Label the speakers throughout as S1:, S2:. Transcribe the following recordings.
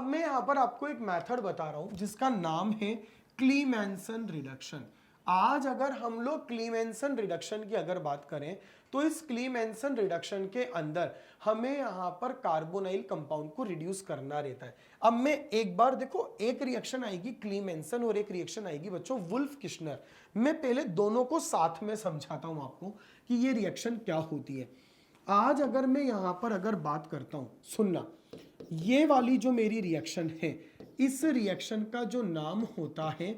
S1: अब मैं यहाँ पर आपको एक मेथड बता रहा हूँ जिसका नाम है क्लीमेंसन रिडक्शन। आज अगर हम लोग क्लीमेंसन रिडक्शन की अगर बात करें तो इस क्लीमेंसन रिडक्शन के अंदर हमें यहाँ पर कार्बोनाइल कंपाउंड को रिड्यूस करना रहता है। अब मैं एक बार देखो, एक रिएक्शन आएगी क्लीमेंसन और एक रिएक्शन आएगी बच्चों वुल्फ किश्नर। मैं पहले दोनों को साथ में समझाता हूँ आपको कि ये रिएक्शन क्या होती है। आज अगर मैं यहाँ पर अगर बात करता हूँ, सुनना, ये वाली जो मेरी रिएक्शन है, इस रिएक्शन का जो नाम होता है,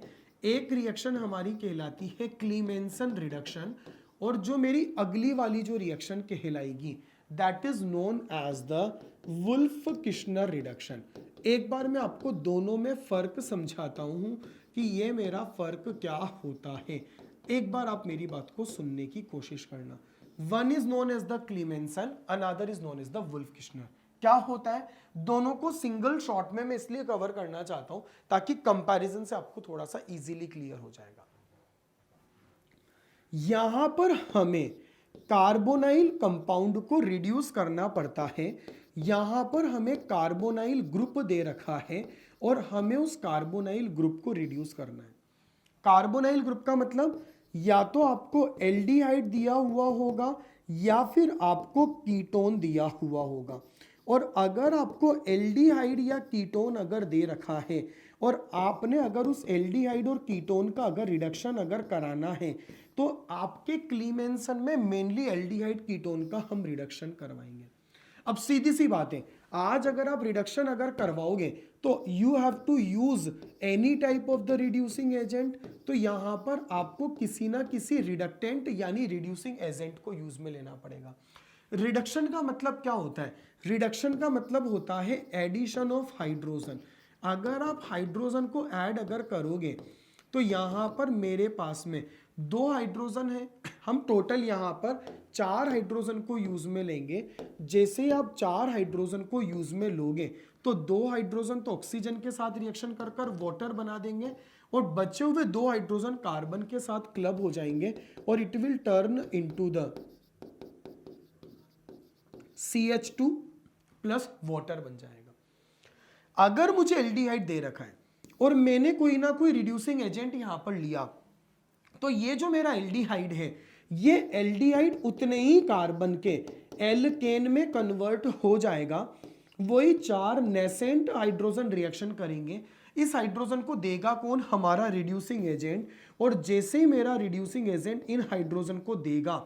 S1: एक रिएक्शन हमारी कहलाती है क्लीमेंसन रिडक्शन, और जो मेरी अगली वाली जो रिएक्शन कहलाएगी that is known as the Wolff Kishner reduction. एक बार मैं आपको दोनों में फर्क समझाता हूं कि ये मेरा फर्क क्या होता है। एक बार आप मेरी बात को सुनने की कोशिश करना। One is known as the Clemmensen, another is known as the Wolff Kishner. क्या होता है, दोनों को सिंगल शॉट में मैं इसलिए कवर करना चाहता हूं ताकि कंपैरिजन से आपको थोड़ा सा इजीली क्लियर हो जाएगा। यहां पर हमें कार्बोनाइल कंपाउंड को रिड्यूस करना पड़ता है। यहां पर हमें कार्बोनाइल ग्रुप दे रखा है और हमें उस कार्बोनाइल ग्रुप को रिड्यूस करना है। कार्बोनाइल ग्रुप का मतलब या तो आपको एल्डिहाइड दिया हुआ होगा या फिर आपको कीटोन दिया हुआ होगा। और अगर आपको एल्डिहाइड या कीटोन अगर दे रखा है और आपने अगर उस एल्डिहाइड और कीटोन का अगर रिडक्शन अगर कराना है तो आपके क्लीमेंसन में मेनली एल्डिहाइड कीटोन का हम रिडक्शन करवाएंगे। अब सीधी सी बात है, आज अगर आप रिडक्शन अगर करवाओगे तो you have to use any type of the reducing agent. तो यहां पर आपको किसी ना किसी रिडक्टेंट यानी रिड्यूसिंग एजेंट को यूज में लेना पड़ेगा। रिडक्शन का मतलब क्या होता है, रिडक्शन का मतलब होता है एडिशन ऑफ हाइड्रोजन। अगर आप हाइड्रोजन को ऐड अगर करोगे तो यहां पर मेरे पास में 2 हाइड्रोजन है, हम टोटल यहां पर 4 हाइड्रोजन को यूज में लेंगे। जैसे ही आप 4 हाइड्रोजन को यूज में लोगे तो 2 हाइड्रोजन तो ऑक्सीजन के साथ रिएक्शन कर कर वाटर बना देंगे और बचे हुए 2 हाइड्रोजन कार्बन के साथ क्लब हो जाएंगे और it will turn into the CH2 plus water बन जाएगा। अगर मुझे एल्डिहाइड दे रखा है और मैंने कोई ना कोई रिड्यूसिंग एजेंट यहां पर लिया तो ये जो मेरा एल्डिहाइड है, ये एल्डिहाइड उतने ही कार्बन के एल्केन में कन्वर्ट हो जाएगा। वही 4 नेसेंट हाइड्रोजन रिएक्शन करेंगे। इस हाइड्रोजन को देगा कौन, हमारा रिड्यूसिंग एजेंट। और जैसे ही मेरा रिड्यूसिंग एजेंट इन हाइड्रोजन को देगा,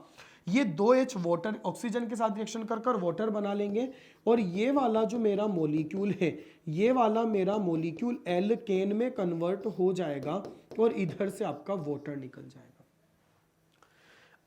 S1: ये 2H वाटर ऑक्सीजन के साथ रिएक्शन कर कर वाटर बना लेंगे और ये वाला जो मेरा मॉलिक्यूल है, ये वाला मेरा मॉलिक्यूल एल्केन में कन्वर्ट हो जाएगा और इधर से आपका वाटर निकल जाएगा।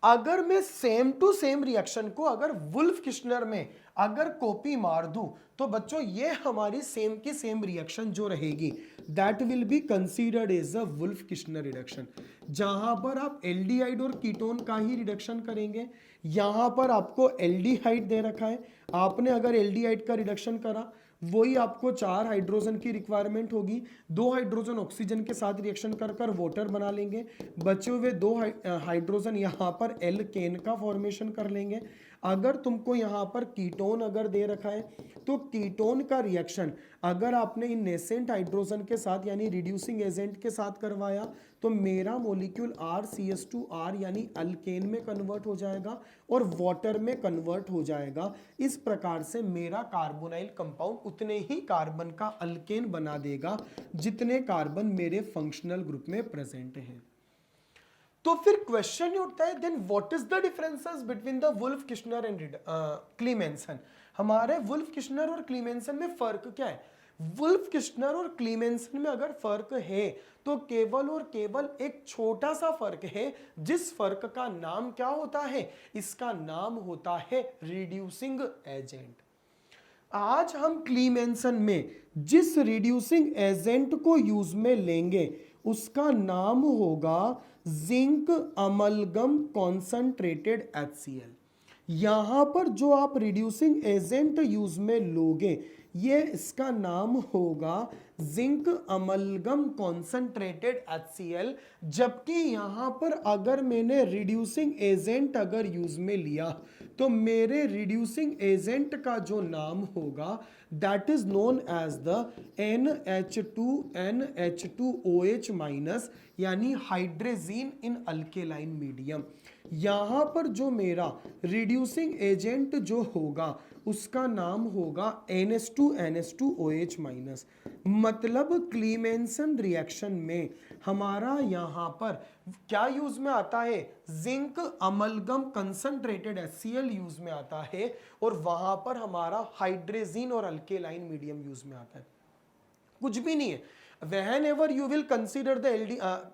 S1: अगर मैं सेम टू सेम रिएक्शन को अगर वुल्फ किश्नर में अगर कॉपी मार दूं तो बच्चों ये हमारी सेम की सेम रिएक्शन जो रहेगी that will be considered as a Wolff Kishner reduction. जहां पर आप एल्डिहाइड और कीटोन का ही रिडक्शन करेंगे। यहां पर आपको एल्डिहाइड दे रखा है, आपने अगर एल्डिहाइड का रिडक्शन करा, वही आपको 4 हाइड्रोजन की रिक्वायरमेंट होगी। 2 हाइड्रोजन ऑक्सीजन के साथ रिएक्शन कर कर वाटर बना लेंगे। बचे हुए 2 हाइड्रोजन यहाँ पर एल्केन का फॉर्मेशन कर लेंगे। अगर तुमको यहाँ पर कीटोन अगर दे रखा है तो कीटोन का रिएक्शन अगर आपने इन नेसेंट हाइड्रोजन के साथ यानी रिड्यूसिंग एजेंट के साथ करवाया तो मेरा मॉलिक्यूल RCH2R यानी अल्केन में कन्वर्ट हो जाएगा और वाटर में कन्वर्ट हो जाएगा। इस प्रकार से मेरा कार्बोनाइल कंपाउंड उतने ही कार्बन का अल्केन बना देगा जितने कार्बन मेरे फंक्शनल ग्रुप में प्रेजेंट हैं। तो फिर क्वेश्चन ये उठता है, then what is the differences between the Wolff Kishner and Clemmensen. हमारे वुल्फ किश्नर और क्लीमेंसन में फर्क क्या है। वुल्फ किश्नर और क्लीमेंसन में अगर फर्क है तो केवल और केवल एक छोटा सा फर्क है, जिस फर्क का नाम क्या होता है, इसका नाम होता है रिड्यूसिंग एजेंट। आज हम क्लीमेंसन में जिस रिड्यूसिंग एजेंट को यूज में लेंगे उसका नाम होगा जिंक अमलगम कॉन्सेंट्रेटेड HCl। यहां पर जो आप रिड्यूसिंग एजेंट यूज में लोगे ये इसका नाम होगा जिंक अमलगम कॉन्सेंट्रेटेड HCl, जबकि यहां पर अगर मैंने रिड्यूसिंग एजेंट अगर यूज में लिया तो मेरे रिड्यूसिंग एजेंट का जो नाम होगा that is known as the NH2NH2OH minus, यानी हाइड्रेजीन इन अल्केलाइन मीडियम। यहां पर जो मेरा रिड्यूसिंग एजेंट जो होगा उसका नाम होगा NH2NH2OH माइनस। मतलब क्लीमेंसन रिएक्शन में हमारा यहां पर क्या यूज में आता है, zinc amalgam concentrated HCl use में आता है, और वहां पर हमारा हाइड्रेजीन और अल्केलाइन मीडियम यूज में आता है। कुछ भी नहीं है। Whenever you will consider the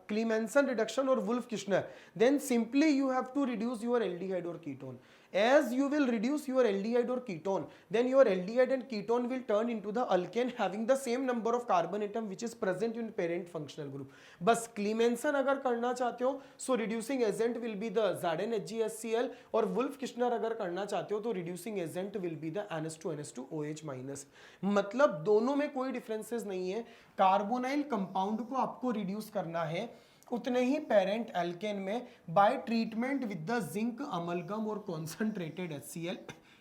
S1: Clemmensen reduction or Wolff-Kishner, then simply you have to reduce your aldehyde or ketone. As you will reduce your aldehyde or ketone, then your aldehyde and ketone will turn into the alkane having the same number of carbon atom which is present in parent functional group. बस Clemmensen अगर करना चाहते हो so reducing agent will be the ZnHgHCl, और Wolff-Kishner अगर करना चाहते हो तो reducing agent will be the NH2NH2OH minus. मतलब दोनों में कोई डिफरेंसेस नहीं है। कार्बोनाइल कंपाउंड को आपको रिड्यूस करना है उतने ही पेरेंट एल्केन में bye treatment with the zinc amalgam और कॉन्सेंट्रेटेड HCl,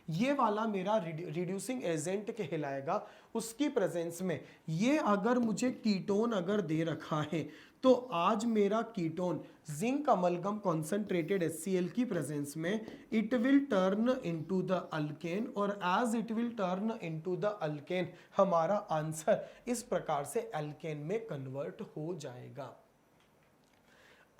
S1: ये वाला मेरा रिड्यूसिंग एजेंट कहलाएगा। उसकी प्रेजेंस में ये अगर मुझे कीटोन अगर दे रखा है तो आज मेरा ketone zinc amalgam concentrated HCl की प्रेजेंस में it will turn into the alkane, और as it will turn into the alkane हमारा आंसर इस प्रकार से अल्केन में कन्वर्ट हो जाएगा।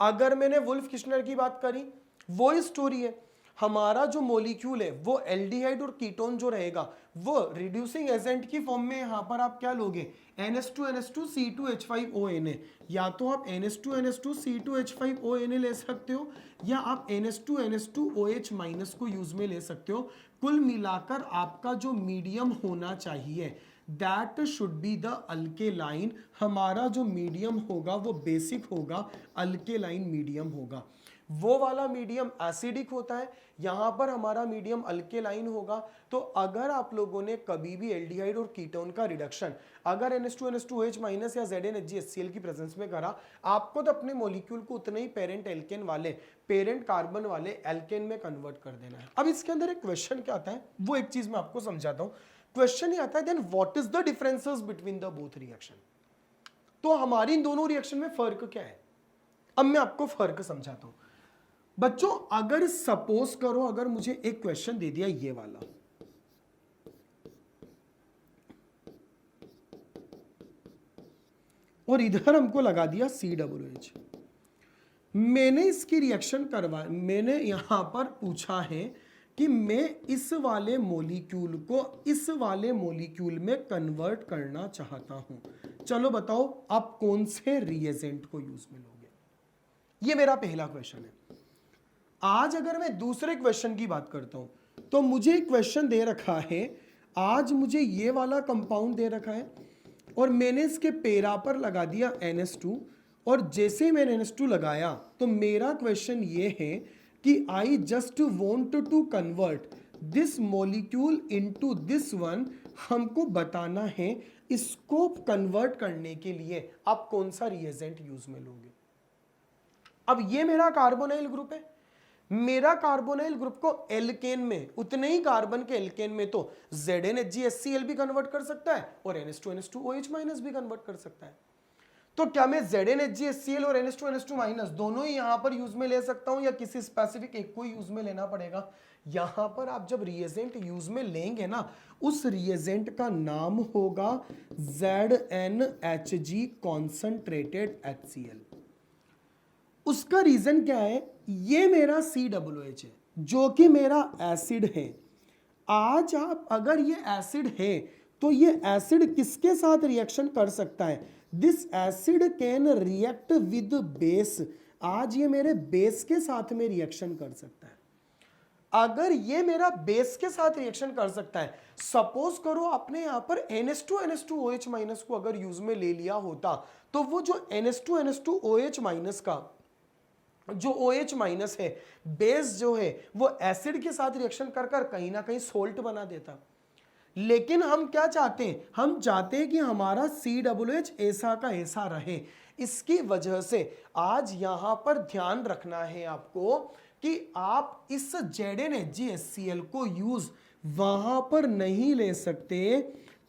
S1: अगर मैंने वुल्फ-किश्नर की बात करी, वो स्टोरी है। हमारा जो मॉलिक्यूल है वो एल्डिहाइड और कीटोन जो रहेगा वो रिड्यूसिंग एजेंट की फॉर्म में यहां पर आप क्या लोगे, NH2NH2C2H5ONA, या तो आप NH2NH2C2H5ONA ले सकते हो या आप NH2NH2OH माइनस को यूज में ले सकते हो। कुल मिलाकर आपका जो मीडियम होना चाहिए that should be the alkaline. हमारा जो मीडियम होगा वो बेसिक होगा, अल्केलाइन मीडियम होगा। वो वाला मीडियम एसिडिक होता है, यहां पर हमारा मीडियम अल्केलाइन होगा। तो अगर आप लोगों ने कभी भी एल्डिहाइड और कीटोन का रिडक्शन अगर NH2NH2OH माइनस या ZnHgHCl की प्रेजेंस में करा, आपको तो अपने मॉलिक्यूल को उतने ही पेरेंट एल्केन वाले, पेरेंट कार्बन वाले एल्केन में कन्वर्ट कर देना है। अब इसके अंदर एक क्वेश्चन क्या आता है, वो एक चीज मैं आपको समझाता हूं। क्वेश्चन ये आता है then what is the differences between the both reaction. तो हमारी इन दोनों रिएक्शन में फर्क क्या है, अब मैं आपको फर्क समझाता हूं। बच्चों अगर सपोज करो अगर मुझे एक क्वेश्चन दे दिया ये वाला, और इधर हमको लगा दिया COOH, मैंने इसकी रिएक्शन करवा, मैंने यहां पर पूछा है कि मैं इस वाले मॉलिक्यूल को इस वाले मॉलिक्यूल में कन्वर्ट करना चाहता हूं। चलो बताओ आप कौन से रिएजेंट को यूज में लोगे, ये मेरा पहला क्वेश्चन है। आज अगर मैं दूसरे क्वेश्चन की बात करता हूं तो मुझे एक क्वेश्चन दे रखा है, आज मुझे ये वाला कंपाउंड दे रखा है और मैंने इसके पैरा पर लगा दिया NH2, और जैसे ही मैंने NH2 लगाया तो मेरा क्वेश्चन ये है कि I just want to convert this molecule into this one. हमको बताना है इसको कन्वर्ट करने के लिए आप कौन सा रिएजेंट यूज में लोगे। अब ये मेरा कार्बोनाइल ग्रुप है, मेरा कार्बोनाइल ग्रुप को एल्केन में उतने ही कार्बन के एल्केन में तो ZnHgHCl भी कन्वर्ट कर सकता है और NH2NH2OH माइनस भी कन्वर्ट कर सकता है। तो क्या मैं ZnHgHCl और NH2NH2 माइनस दोनों ही यहां पर यूज में ले सकता हूं या किसी स्पेसिफिक एक को यूज में लेना पड़ेगा। यहां पर आप जब रिएजेंट यूज में लेंगे ना, उस रिएजेंट का नाम होगा ZnHg कॉन्सेंट्रेटेड HCl। उसका रीजन क्या है, ये मेरा COOH है जो कि मेरा एसिड है। आज आप अगर ये एसिड है तो ये एसिड किसके साथ रिएक्शन कर सकता है, this acid can react with base. आज ये मेरे बेस के साथ में रिएक्शन कर सकता है। अगर ये मेरा बेस के साथ रिएक्शन कर सकता है, सपोज करो आपने यहां पर NH2NH2OH माइनस को अगर यूज में ले लिया होता तो वो जो NH2NH2OH माइनस का जो OH माइनस है, बेस जो है वो एसिड के साथ रिएक्शन कर कर कहीं ना कहीं सोल्ट बना देता। लेकिन हम क्या चाहते हैं, हम चाहते हैं कि हमारा COOH ऐसा का ऐसा रहे। इसकी वजह से आज यहां पर ध्यान रखना है आपको कि आप इस ZnHgHCl को यूज वहां पर नहीं ले सकते,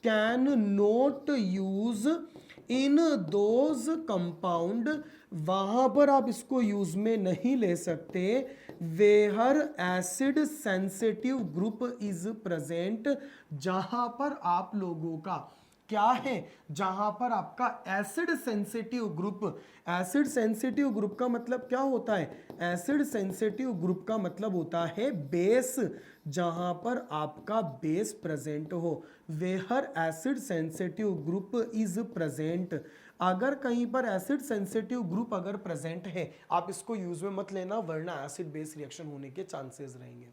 S1: can not use in those compound, वहां पर आप इसको यूज में नहीं ले सकते वेहर acid sensitive group is present, जहां पर आप लोगों का क्या है, जहां पर आपका acid sensitive group, acid sensitive group का मतलब क्या होता है, एसिड सेंसिटिव ग्रुप का मतलब होता है बेस, जहां पर आपका बेस प्रेजेंट हो, वेहर acid sensitive group is present. अगर कहीं पर एसिड सेंसिटिव ग्रुप अगर प्रेजेंट है, आप इसको यूज में मत लेना, वरना एसिड बेस रिएक्शन होने के चांसेस रहेंगे।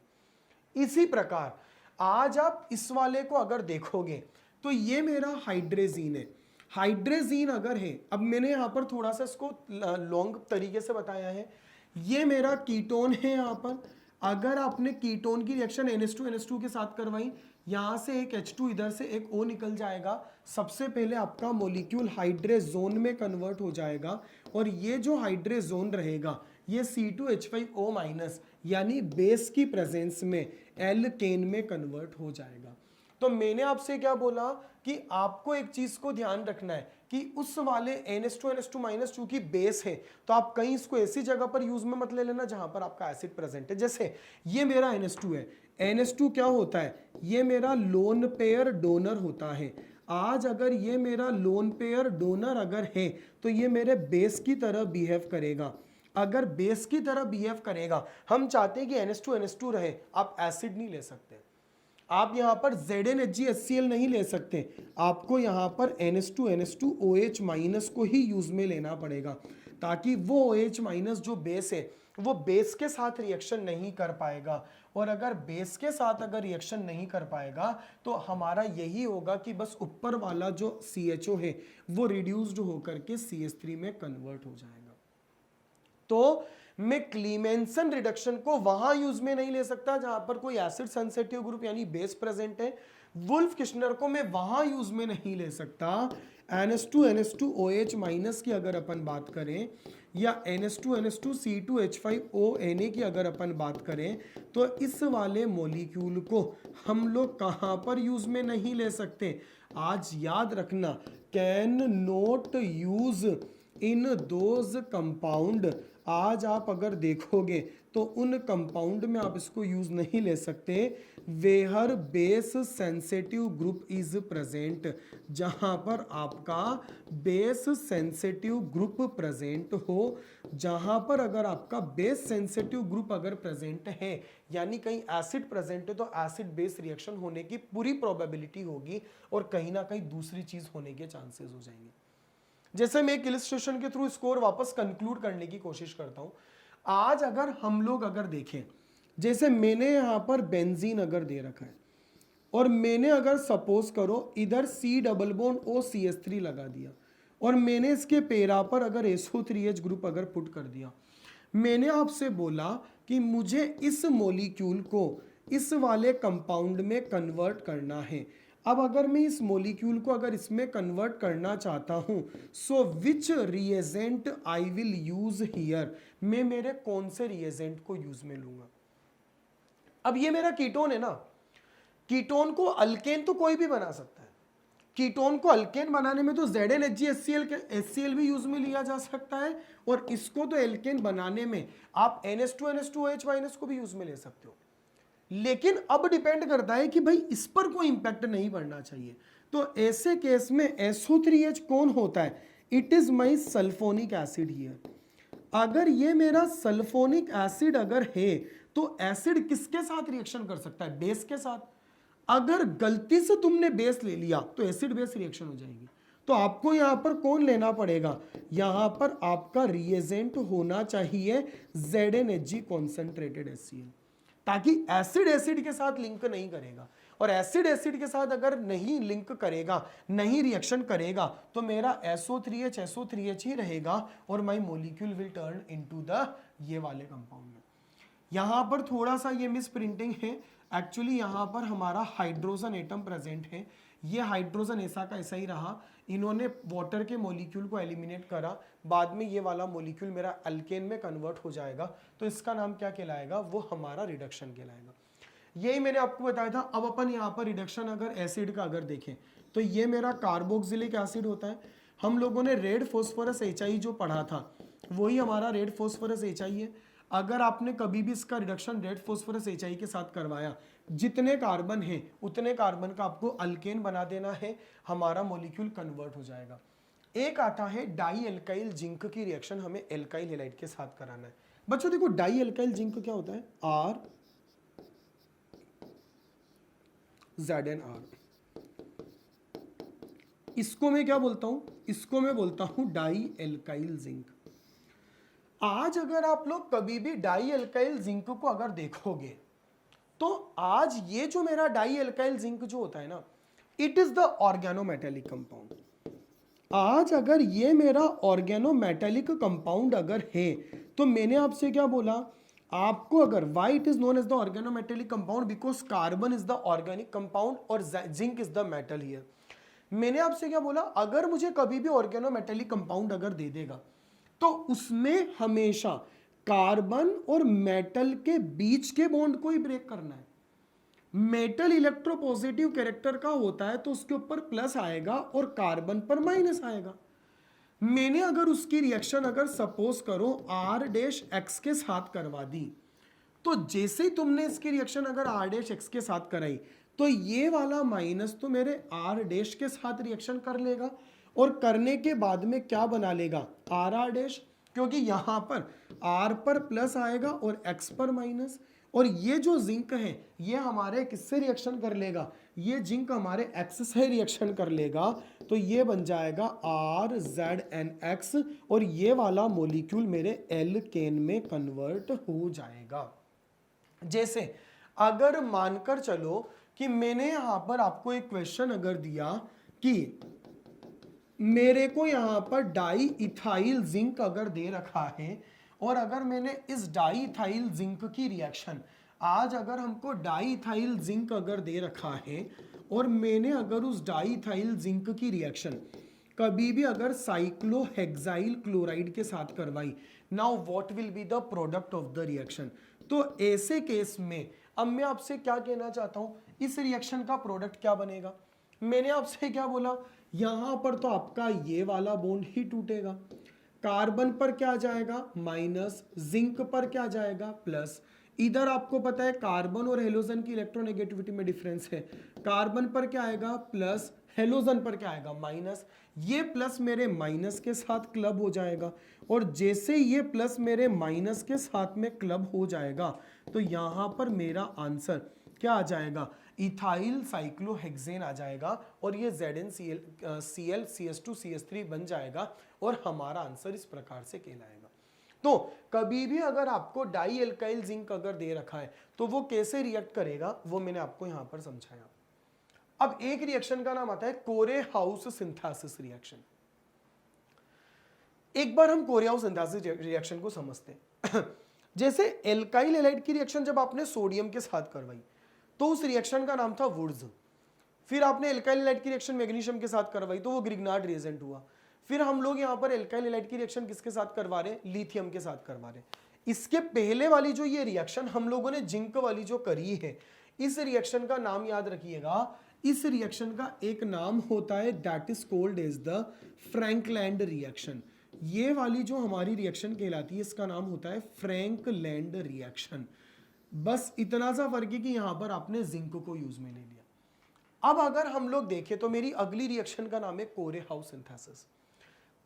S1: इसी प्रकार आज आप इस वाले को अगर देखोगे तो ये मेरा हाइड्रेजीन है, हाइड्रेजीन अगर है, अब मैंने यहां पर थोड़ा सा इसको लॉन्ग तरीके से बताया है, ये मेरा कीटोन है। यहां पर अगर आपने कीटोन की रिएक्शन NH2 के साथ करवाई, यहां से एक H2 इधर से एक O निकल जाएगा, सबसे पहले आपका मॉलिक्यूल हाइड्रेजोन में कन्वर्ट हो जाएगा, और ये जो हाइड्रेजोन रहेगा ये C2H5O- यानी बेस की प्रेजेंस में एल्केन में कन्वर्ट हो जाएगा। तो मैंने आपसे क्या बोला कि आपको एक चीज को ध्यान रखना है कि उस वाले NH2 चूंकि बेस है, तो आप कहीं इसको ऐसी जगह पर यूज में मत ले लेना जहां पर आपका एसिड प्रेजेंट है। जैसे ये मेरा NH2 है, NH2 क्या होता है, ये मेरा लोन पेयर डोनर होता है। आज अगर ये मेरा लोन पेयर डोनर अगर है, तो ये मेरे बेस की तरह बिहेव करेगा। अगर बेस की तरह बिहेव करेगा, हम चाहते हैं कि NH2 रहे, आप एसिड नहीं ले सकते, आप यहां पर ZnHgHCl नहीं ले सकते, आपको यहां पर NH2OH- को ही यूज में लेना पड़ेगा, ताकि वो OH- जो बेस है वो बेस के साथ रिएक्शन नहीं कर पाएगा, और अगर बेस के साथ अगर रिएक्शन नहीं कर पाएगा तो हमारा यही होगा कि बस ऊपर वाला जो CHO है वो रिड्यूस्ड होकर के CH3 में कन्वर्ट हो जाएगा। तो मैं क्लीमेंसन रिडक्शन को वहां यूज में नहीं ले सकता जहां पर कोई एसिड सेंसिटिव ग्रुप यानी बेस प्रेजेंट है। वुल्फ किश्नर को मैं वहां यूज में नहीं ले सकता। NH2OH- की अगर अपन बात करें, या NH2C2H5ONa की अगर अपन बात करें, तो इस वाले मॉलिक्यूल को हम लोग कहां पर यूज में नहीं ले सकते। आज याद रखना, can not use in those compound. आज आप अगर देखोगे तो उन कंपाउंड में आप इसको यूज नहीं ले सकते वेहर base sensitive group is present, जहां पर आपका बेस सेंसिटिव ग्रुप प्रेजेंट हो। जहां पर अगर आपका बेस सेंसिटिव ग्रुप अगर प्रेजेंट है, यानी कहीं एसिड प्रेजेंट है, तो एसिड बेस रिएक्शन होने की पूरी प्रोबेबिलिटी होगी, और कहीं ना कहीं दूसरी चीज होने के चांसेस हो जाएंगे। जैसे मैं एक इलिस्ट्रेशन के थ्रू स्कोर वापस कंक्लूड करने की कोशिश करता हूं। आज अगर हम लोग अगर देखें, जैसे मैंने यहां पर बेंजीन अगर दे रखा है, और मैंने अगर सपोज करो इधर C+O CH3 लगा दिया, और मैंने इसके पेरा पर अगर SO3H ग्रुप अगर पुट कर दिया, मैंने आपसे बोला कि मुझे इस मॉलिक्यूल को इस वाले कंपाउंड में कन्वर्ट करना है। अब अगर मैं इस मॉलिक्यूल को अगर इसमें कन्वर्ट करना चाहता हूं, so which reagent I will use here, मैं मेरे कौन से रिएजेंट को यूज में लूंगा। अब ये मेरा कीटोन है ना, कीटोन को अल्केन तो कोई भी बना सकता है, कीटोन को अल्केन बनाने में तो ZnHgHCl भी यूज में लिया जा सकता है, और इसको तो एल्केन बनाने में आप NH2OH- को भी यूज में ले सकते हो। लेकिन अब डिपेंड करता है कि भाई इस पर कोई इंपैक्ट नहीं पड़ना चाहिए। तो ऐसे केस में SO3H कौन होता है, it is my sulphonic acid here. अगर ये मेरा सल्फोनिक एसिड अगर है, तो एसिड किसके साथ रिएक्शन कर सकता है, बेस के साथ। अगर गलती से तुमने बेस ले लिया तो एसिड बेस रिएक्शन हो जाएगी। तो आपको यहां पर कौन लेना पड़ेगा, यहां पर आपका रिएजेंट होना चाहिए ZnHg कॉन्सेंट्रेटेड HCl, ताकि एसिड एसिड के साथ लिंक नहीं करेगा, और एसिड एसिड के साथ अगर नहीं लिंक करेगा, नहीं रिएक्शन करेगा, तो मेरा SO3H ही रहेगा, और my molecule will turn into the ये वाले कंपाउंड में। यहां पर थोड़ा सा ये मिस प्रिंटिंग है, एक्चुअली यहां पर हमारा हाइड्रोजन एटम प्रेजेंट है, ये हाइड्रोजन ऐसा का ऐसा ही रहा, इन्होंने वाटर के मॉलिक्यूल को एलिमिनेट करा, बाद में ये वाला मॉलिक्यूल मेरा अल्केन में कन्वर्ट हो जाएगा, तो इसका नाम क्या कहलाएगा, वो हमारा रिडक्शन कहलाएगा। यही मैंने आपको बताया था। अब अपन यहाँ पर रिडक्शन अगर एसिड का अगर देखें तो ये मेरा कार्बोक्सिलिक एसिड होता है। हम लोगों ने रेड फॉस्फोरस HI जो पढ़ा था वही हमारा रेड फॉस्फोरस HI है। अगर आपने कभी भी इसका रिडक्शन रेड फॉस्फोरस HI के साथ करवाया, जितने कार्बन हैं उतने कार्बन का आपको अल्केन बना देना है, हमारा मॉलिक्यूल कन्वर्ट हो जाएगा। एक आता है डाई एल्काइल जिंक की रिएक्शन, हमें एल्काइल हैलाइड के साथ कराना है। बच्चों देखो डाई एल्काइल जिंक क्या होता है, ZnR। इसको मैं क्या बोलता हूं, इसको मैं बोलता हूं डाई एल्काइल जिंक। आज अगर आप लोग कभी भी डाई एल्काइल जिंक को अगर देखोगे तो आज ये जो मेरा डाई एल्काइल जिंक जो होता है ना, it is the organometallic compound. आज अगर ये मेरा ऑर्गेनोमेटेलिक कंपाउंड अगर है तो मैंने आपसे क्या बोला, आपको अगर why it is known as the organometallic compound because carbon is the organic compound और zinc is the metal here. मैंने आपसे क्या बोला, अगर मुझे कभी भी ऑर्गेनोमेटेलिक कंपाउंड अगर दे देगा तो उसमें हमेशा कार्बन और मेटल के बीच के बॉन्ड को ही ब्रेक करना है। मेटल इलेक्ट्रोपॉजिटिव कैरेक्टर का होता है तो उसके ऊपर प्लस आएगा और कार्बन पर माइनस आएगा। मैंने अगर उसकी रिएक्शन अगर सपोज करो R' के साथ करवा दी, तो जैसे ही तुमने इसकी रिएक्शन अगर R' के साथ कराई तो ये वाला माइनस तो मेरे R' के साथ रिएक्शन कर लेगा और करने के बाद में क्या बना लेगा, RR', क्योंकि यहां पर R पर प्लस आएगा और X पर माइनस। और ये जो जिंक है ये हमारे किससे रिएक्शन कर लेगा, ये जिंक हमारे X से रिएक्शन कर लेगा, तो ये बन जाएगा RZnX और ये वाला मॉलिक्यूल मेरे एल्केन में कन्वर्ट हो जाएगा। जैसे अगर मानकर चलो कि मैंने यहां पर आपको एक क्वेश्चन अगर दिया कि मेरे को यहां पर डाई इथाइल जिंक अगर दे रखा है और अगर मैंने इस डाई इथाइल जिंक की रिएक्शन, आज अगर हमको डाई इथाइल जिंक अगर दे रखा है और मैंने अगर उस डाई इथाइल जिंक की रिएक्शन कभी भी अगर साइक्लोहेक्साइल क्लोराइड के साथ करवाई, now what will be the product of the reaction. तो ऐसे केस में अब मैं आपसे क्या कहना चाहता हूं, इस रिएक्शन का प्रोडक्ट क्या बनेगा। मैंने आपसे क्या बोला, यहां पर तो आपका ये वाला बॉन्ड ही टूटेगा, कार्बन पर क्या जाएगा माइनस, जिंक पर क्या जाएगा प्लस। इधर आपको पता है कार्बन और हेलोजन की इलेक्ट्रोनेगेटिविटी में डिफरेंस है, कार्बन पर क्या आएगा प्लस, हेलोजन पर क्या आएगा माइनस। ये प्लस मेरे माइनस के साथ क्लब हो जाएगा और जैसे ये प्लस मेरे माइनस के साथ में क्लब हो जाएगा तो यहां पर मेरा आंसर क्या आ जाएगा, इथाइल साइक्लोहेक्सेन आ जाएगा और ये ZnCl CH2CH3 बन जाएगा और हमारा आंसर इस प्रकार से कहलाएगा। तो कभी भी अगर आपको डाई एल्काइल जिंक अगर दे रखा है तो वो कैसे रिएक्ट करेगा वो मैंने आपको यहां पर समझाया। अब एक रिएक्शन का नाम आता है कोरे-हाउस सिंथेसिस रिएक्शन। एक बार हम कोरे-हाउस सिंथेसिस रिएक्शन को समझते हैं। जैसे एल्काइल हैलाइड की रिएक्शन जब आपने सोडियम के साथ करवाई तो उस रिएक्शन का नाम था वुड्स। फिर आपने एल्काइल हैलाइड की रिएक्शन मैग्नीशियम के साथ करवाई तो वो ग्रिग्नार्ड रिएजेंट हुआ। फिर हम लोग यहाँ पर एल्काइल हैलाइड की रिएक्शन किसके साथ करवा रहे हैं, लिथियम के साथ करवा रहे हैं। इसके पहले वाली जो ये रिएक्शन हम लोगों ने जिंक वाली जो करी है, इस रिएक्शन का नाम याद रखिएगा, इस रिएक्शन का एक नाम होता है that is called as the Frankland reaction. ये वाली जो हमारी रिएक्शन कहलाती है इसका नाम होता है फ्रैंकलैंड रिएक्शन। बस इतना सा फर्क है कि यहां पर आपने जिंक को यूज में ले लिया। अब अगर हम लोग देखें तो मेरी अगली रिएक्शन का नाम है कोरे-हाउस सिंथेसिस।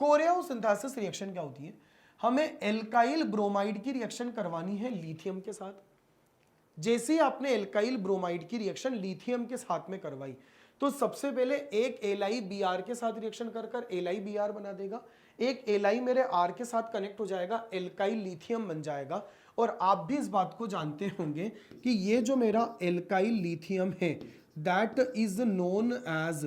S1: कोरे-हाउस सिंथेसिस रिएक्शन क्या होती है, हमें एल्काइल ब्रोमाइड की रिएक्शन करवानी है लिथियम के साथ। जैसे ही आपने एल्काइल ब्रोमाइड की रिएक्शन लिथियम के साथ में करवाई तो सबसे पहले एक LiBr के साथ रिएक्शन कर LiBr बना देगा, एक Li मेरे R के साथ कनेक्ट हो जाएगा, एल्काइल लिथियम बन जाएगा। और आप भी इस बात को जानते होंगे कि ये जो मेरा एल्काइल लिथियम है that is known as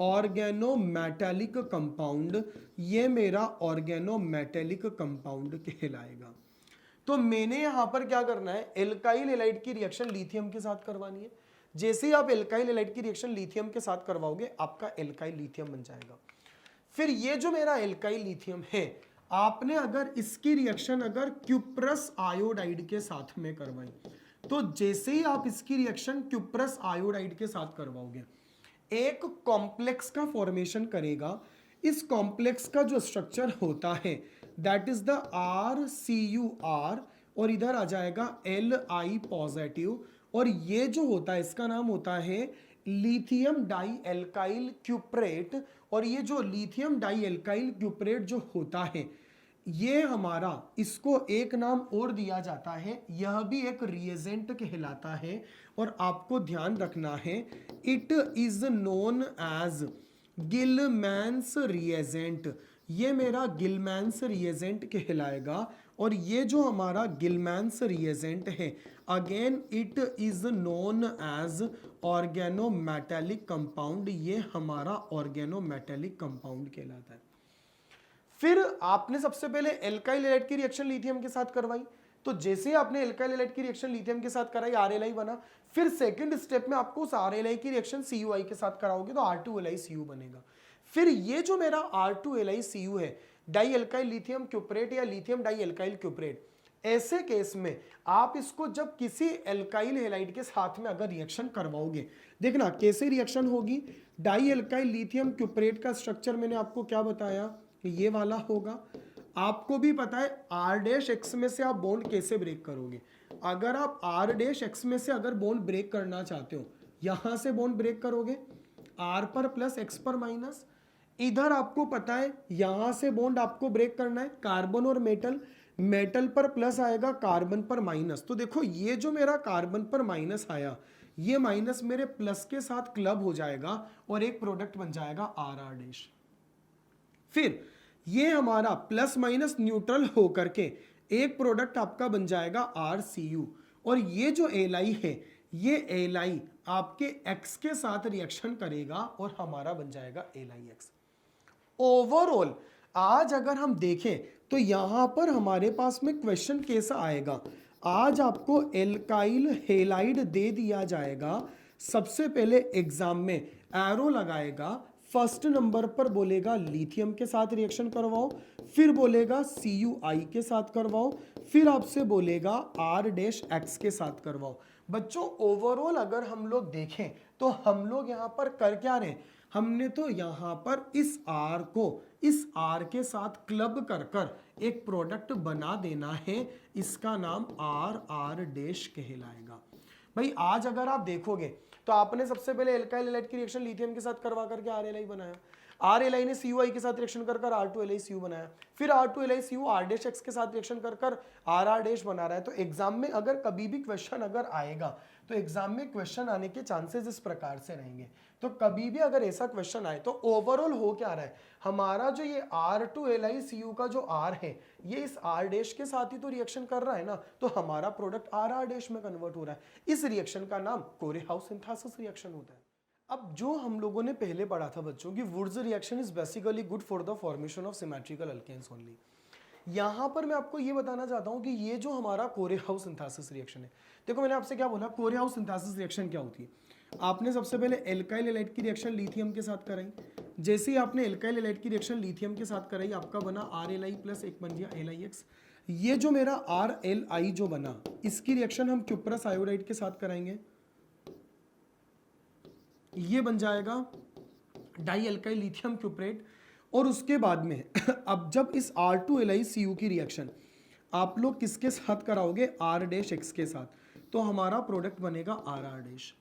S1: organometallic compound, ये मेरा ऑर्गेनोमेटेलिक कंपाउंड कहलाएगा। तो मैंने यहां पर क्या करना है, एल्काइल हैलाइड की रिएक्शन लिथियम के साथ करवानी है। जैसे ही आप एल्काइल हैलाइड की रिएक्शन लिथियम के साथ करवाओगे आपका एल्काइल लिथियम बन जाएगा। फिर ये जो मेरा एल्काइल लिथियम है, आपने अगर इसकी रिएक्शन अगर क्यूप्रस आयोडाइड के साथ में करवाई, तो जैसे ही आप इसकी रिएक्शन क्यूप्रस आयोडाइड के साथ करवाओगे एक कॉम्प्लेक्स का फॉर्मेशन करेगा। इस कॉम्प्लेक्स का जो स्ट्रक्चर होता है दैट इज द RCuR, और इधर आ जाएगा Li पॉजिटिव, और ये जो होता है इसका नाम होता है लिथियम डाई एल्काइल क्यूप्रेट। और ये जो लिथियम डाई एल्काइल क्यूप्रेट जो होता है ये हमारा, इसको एक नाम और दिया जाता है, यह भी एक रिएजेंट कहलाता है। और आपको ध्यान रखना है it is known as Gilman's reagent. ये मेरा गिलमैन्स रिएजेंट कहलाएगा। और ये जो हमारा गिलमैन्स रिएजेंट है again it is known as organometallic compound. ये हमारा ऑर्गेनोमेटेलिक कंपाउंड कहलाता है। फिर आपने सबसे पहले एल्काइल हैलाइड की रिएक्शन लिथियम के साथ करवाई, तो जैसे ही आपने एल्काइल हैलाइड की रिएक्शन लिथियम के साथ कराई RLi बना। फिर सेकंड स्टेप में आपको उस RLi की रिएक्शन CuI के साथ कराओगे तो R2LiCu बनेगा। फिर ये जो मेरा R2LiCu है डाई एल्काइल लिथियम क्यूप्रेट या लिथियम डाई एल्काइल क्यूप्रेट, ऐसे केस में आप इसको जब किसी एल्काइल हैलाइड के साथ में अगर रिएक्शन करवाओगे, देखना कैसे रिएक्शन होगी। डाई एल्काइल लिथियम क्यूप्रेट का स्ट्रक्चर मैंने आपको क्या बताया, ये वाला होगा। आपको भी पता है R' में से आप बॉन्ड कैसे ब्रेक करोगे। अगर आप R' में से अगर बॉन्ड ब्रेक करना चाहते हो, यहां से बॉन्ड ब्रेक करोगे R पर प्लस X पर माइनस। इधर आपको पता है यहां से बॉन्ड आपको ब्रेक करना है कार्बन और मेटल, मेटल पर प्लस आएगा कार्बन पर माइनस। तो देखो ये जो मेरा कार्बन पर माइनस आया, ये माइनस मेरे प्लस के साथ क्लब हो जाएगा और एक प्रोडक्ट बन जाएगा RR'। फिर ये हमारा प्लस माइनस न्यूट्रल होकर के एक प्रोडक्ट आपका बन जाएगा RCu। और ये जो Li है, ये Li आपके X के साथ रिएक्शन करेगा और हमारा बन जाएगा LiX। ओवरऑल आज अगर हम देखें तो यहां पर हमारे पास में क्वेश्चन कैसा आएगा, आज आपको एल्काइल हैलाइड दे दिया जाएगा। सबसे पहले एग्जाम में एरो लगाएगा, फर्स्ट नंबर पर बोलेगा लिथियम के साथ रिएक्शन करवाओ, फिर बोलेगा CuI के साथ करवाओ, फिर आपसे बोलेगा R' के साथ करवाओ। बच्चों ओवरऑल अगर हम लोग देखें तो हम लोग यहाँ पर कर क्या रहे, हमने तो यहाँ पर इस R को इस R के साथ क्लब कर कर एक प्रोडक्ट बना देना है, इसका नाम RR' कहलाएगा। भाई आज अगर आप देखोगे तो आपने सबसे पहले एल्काइल हैलाइड की रिएक्शन लिथियम के साथ करवा करके RLi बनाया, RLi ने CuI के साथ रिएक्शन कर कर R2LiCu बनाया, फिर R2LiCu R' के साथ रिएक्शन कर कर RR' बना रहा है। तो एग्जाम में अगर कभी भी क्वेश्चन अगर आएगा तो एग्जाम में क्वेश्चन आने के चांसेस इस प्रकार से रहेंगे। तो कभी भी अगर ऐसा क्वेश्चन आए तो ओवरऑल हो क्या रहा है, हमारा जो ये R2LiCu का जो R है ये इस R' के साथ ही तो रिएक्शन कर रहा है ना, तो हमारा प्रोडक्ट RR' में कन्वर्ट हो रहा है। इस रिएक्शन का नाम कोरेहाउस सिंथेसिस रिएक्शन होता है। अब जो हम लोगों ने पहले पढ़ा था बच्चों की Wurtz reaction is basically good for the formation of symmetrical alkanes only. यहां पर मैं आपको ये बताना चाहता हूं कि ये जो हमारा कोरेहाउस सिंथेसिस रिएक्शन है, देखो मैंने आपसे क्या बोला, कोरेहाउस सिंथेसिस रिएक्शन क्या होती है। आपने सबसे पहले एल्काइल हैलाइड की रिएक्शन लिथियम के साथ कराई, जैसे ही आपने एल्काइल हैलाइड की रिएक्शन लिथियम के साथ कराई आपका बना RLi प्लस एक बन गया LiX। ये जो मेरा RLi जो बना इसकी रिएक्शन हम क्यूप्रस आयोडाइड के साथ कराएंगे, ये बन जाएगा डाई एल्काइल लिथियम क्यूप्रेट। और उसके बाद में अब जब इस R2LiCu की रिएक्शन आप लोग किसके साथ कराओगे, R' के साथ, तो हमारा प्रोडक्ट बनेगा RR'।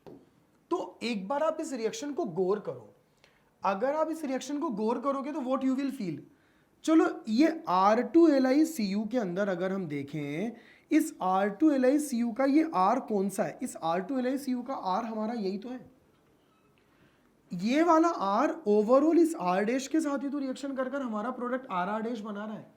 S1: तो एक बार आप इस रिएक्शन को गौर करो, अगर आप इस रिएक्शन को गौर करोगे तो व्हाट यू विल फील। चलो ये R2LiCu के अंदर अगर हम देखें, इस R2LiCu का ये R कौन सा है, इस R2LiCu का R हमारा यही तो है, ये वाला R ओवरऑल इस R' के साथ ही तो रिएक्शन कर कर हमारा प्रोडक्ट RR' बना रहा है।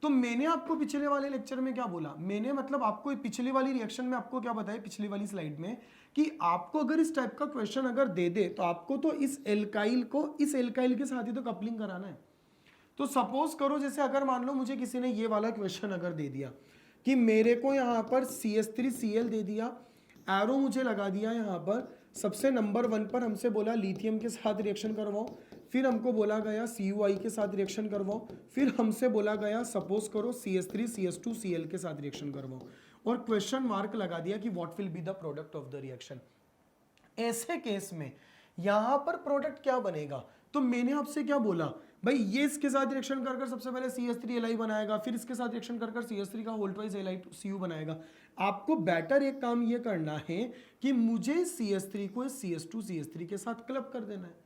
S1: तो मैंने आपको पिछले वाले लेक्चर में क्या बोला, मैंने मतलब आपको पिछली वाली रिएक्शन में आपको क्या बताया पिछली वाली स्लाइड में, कि आपको अगर इस टाइप का क्वेश्चन अगर दे दे तो आपको तो इस एल्काइल को इस एल्काइल के साथ ही तो कपलिंग कराना है। तो सपोज करो जैसे अगर मान लो मुझे किसी ने ये वाला क्वेश्चन अगर दे दिया कि मेरे को यहाँ पर CH3Cl दे दिया, एरो मुझे लगा दिया यहाँ पर, सबसे नंबर 1 पर हमसे बोला लिथियम के साथ रिएक्शन करवाओ, फिर हमको बोला गया CuI के साथ रिएक्शन करवाओ, फिर हमसे बोला गया सपोज करो CH3CH2Cl के साथ रिएक्शन करवाओ, और क्वेश्चन मार्क लगा दिया कि what will be the product of the reaction. ऐसे केस में यहां पर प्रोडक्ट क्या बनेगा, तो मैंने आपसे क्या बोला भाई, ये इसके साथ रिएक्शन कर सबसे पहले CH3Li बनाएगा, फिर इसके साथ रिएक्शन कर CH3 का होल ट्वाइस Li2Cu बनाएगा। आपको बेटर एक काम ये करना है कि मुझे CH3 को CH2CH3 के साथ क्लब कर देना है।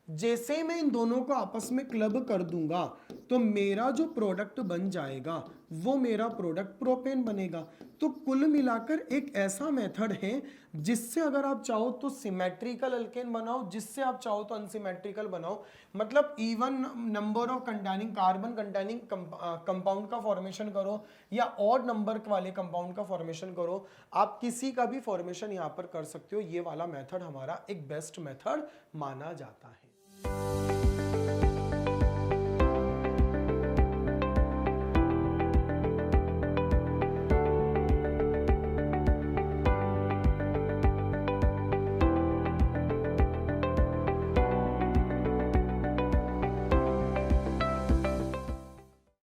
S1: जैसे मैं इन दोनों को आपस में क्लब कर दूंगा तो मेरा जो प्रोडक्ट बन जाएगा वो मेरा प्रोडक्ट प्रोपेन बनेगा। तो कुल मिलाकर एक ऐसा मेथड है जिससे अगर आप चाहो तो सिमेट्रिकल अल्केन बनाओ, जिससे आप चाहो तो अनसिमेट्रिकल बनाओ, मतलब even number of containing carbon containing compound का फॉर्मेशन करो या ऑड नंबर वाले कंपाउंड का फॉर्मेशन करो, आप किसी का भी फॉर्मेशन यहाँ पर कर सकते हो। ये वाला मेथड हमारा एक बेस्ट मेथड माना जाता है।